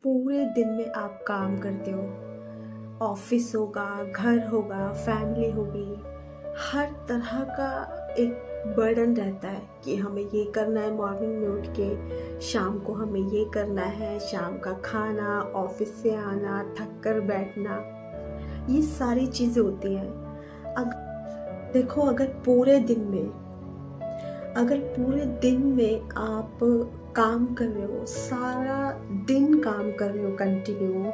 पूरे दिन में आप काम करते हो, ऑफिस होगा, घर होगा, फैमिली होगी, हर तरह का एक बर्डन रहता है कि हमें ये करना है, मॉर्निंग में उठ के शाम को हमें ये करना है, शाम का खाना, ऑफिस से आना, थक कर बैठना, ये सारी चीज़ें होती हैं। देखो, अगर पूरे दिन में आप काम कर रहे हो, सारा दिन काम कर रहे हो कंटिन्यू,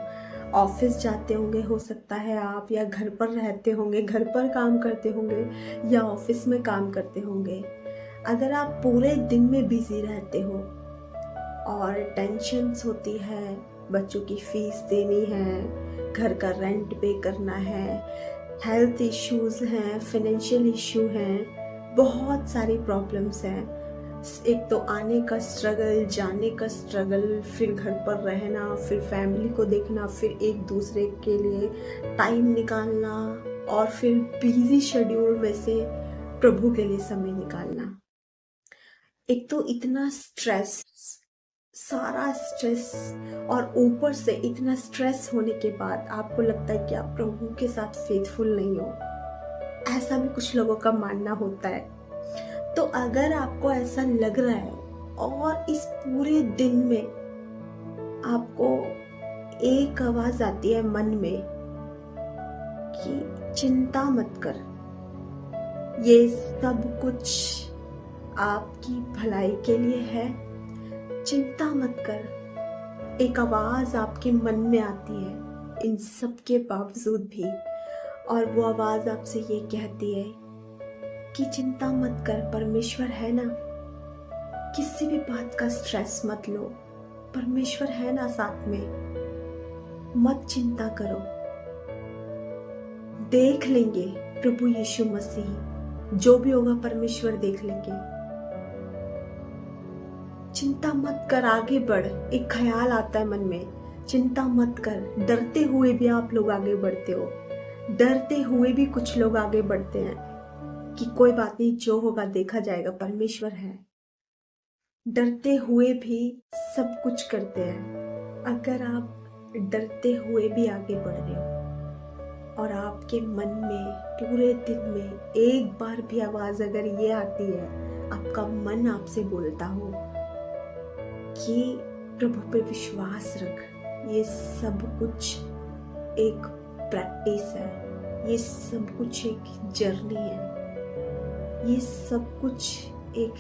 ऑफिस जाते होंगे हो सकता है आप, या घर पर रहते होंगे, घर पर काम करते होंगे, या ऑफिस में काम करते होंगे। अगर आप पूरे दिन में बिजी रहते हो और टेंशन्स होती है, बच्चों की फीस देनी है, घर का रेंट पे करना है, हेल्थ इश्यूज हैं, फाइनेंशियल इशू हैं, बहुत सारी प्रॉब्लम्स हैं। एक तो आने का स्ट्रगल, जाने का स्ट्रगल, फिर घर पर रहना, फिर फैमिली को देखना, फिर एक दूसरे के लिए टाइम निकालना, और फिर बिजी शेड्यूल में से प्रभु के लिए समय निकालना। एक तो इतना स्ट्रेस, सारा स्ट्रेस, और ऊपर से इतना स्ट्रेस होने के बाद आपको लगता है कि आप प्रभु के साथ फेथफुल नहीं हो। ऐसा भी कुछ लोगों का मानना होता है। तो अगर आपको ऐसा लग रहा है और इस पूरे दिन में आपको एक आवाज आती है मन में कि चिंता मत कर, ये सब कुछ आपकी भलाई के लिए है, चिंता मत कर, एक आवाज आपके मन में आती है इन सब के बावजूद भी, और वो आवाज आपसे ये कहती है कि चिंता मत कर, परमेश्वर है ना, किसी भी बात का स्ट्रेस मत लो, परमेश्वर है ना साथ में, मत चिंता करो, देख लेंगे प्रभु यीशु मसीह, जो भी होगा परमेश्वर देख लेंगे। चिंता मत कर, आगे बढ़। एक ख्याल आता है मन में, चिंता मत कर। डरते हुए भी आप लोग आगे बढ़ते हो, डरते हुए भी कुछ लोग आगे बढ़ते हैं कि कोई बात नहीं, जो होगा देखा जाएगा, परमेश्वर है। डरते हुए भी सब कुछ करते हैं। अगर आप डरते हुए भी आगे बढ़ रहे हो और आपके मन में पूरे दिन में एक बार भी आवाज अगर ये आती है, आपका मन आपसे बोलता हो कि प्रभु पे विश्वास रख, ये सब कुछ एक प्रैक्टिस है, ये सब कुछ एक जर्नी है, ये सब कुछ एक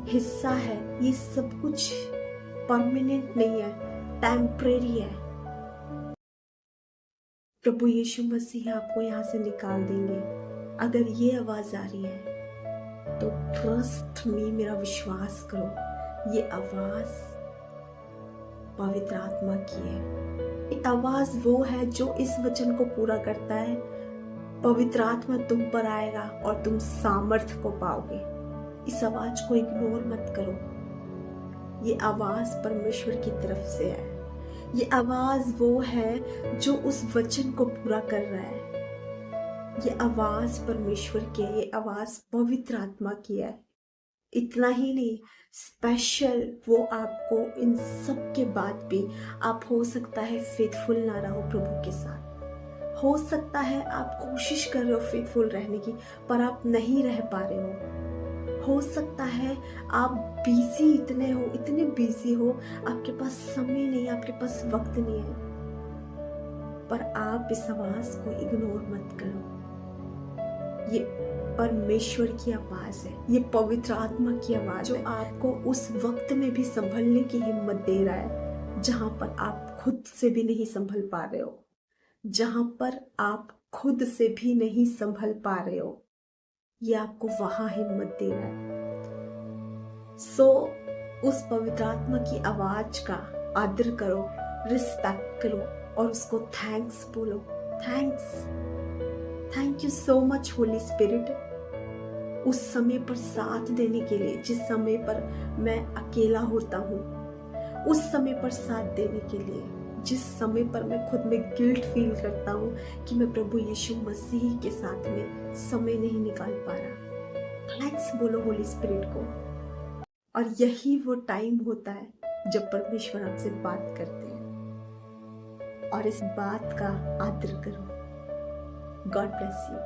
हिस्सा है, ये सब कुछ परमानेंट नहीं है, टेम्परेरी है। प्रभु यीशु मसीह आपको यहाँ से निकाल देंगे। अगर ये आवाज आ रही है तो ट्रस्ट मी, मेरा विश्वास करो, ये आवाज पवित्र आत्मा की है। आवाज वो है जो इस वचन को पूरा करता है, पवित्र आत्मा तुम पर आएगा और तुम सामर्थ्य को पाओगे। इस आवाज को इग्नोर मत करो। ये आवाज परमेश्वर की तरफ से है, ये आवाज वो है जो उस वचन को पूरा कर रहा है। ये आवाज परमेश्वर की है, ये आवाज पवित्र आत्मा की है। इतना ही नहीं, स्पेशल वो आपको इन सब के बाद भी, आप हो सकता है फेथफुल ना रहो प्रभु के साथ, हो सकता है आप कोशिश कर रहे हो फेथफुल रहने की पर आप नहीं रह पा रहे हो सकता है आप बिजी इतने बिजी हो, आपके पास समय नहीं, आपके पास वक्त नहीं है, पर आप इस आवाज को इग्नोर मत करो। ये परमेश्वर की आवाज है, ये पवित्र आत्मा की आवाज जो आपको उस वक्त में भी संभलने की हिम्मत दे रहा है जहां पर आप खुद से भी नहीं संभल पा रहे हो, जहां पर आप खुद से भी नहीं संभल पा रहे हो, ये आपको वहां हिम्मत दे रहा है। उस पवित्र आत्मा की आवाज का आदर करो, रिस्पेक्ट करो और उसको थैंक्स बोलो। Thank you so much Holi spirit, उस समय पर साथ देने के लिए, जिस समय पर मैं अकेला होता हूँ, उस समय पर साथ देने के लिए, जिस समय पर मैं खुद में गिल्ट फील करता हूँ कि मैं प्रभु यीशु मसीह के साथ में समय नहीं निकाल पा रहा। थैंक्स बोलो होली स्पिरिट को। और यही वो टाइम होता है जब परमेश्वर आपसे बात करते हैं। और इस बात का आदर करो। God bless you.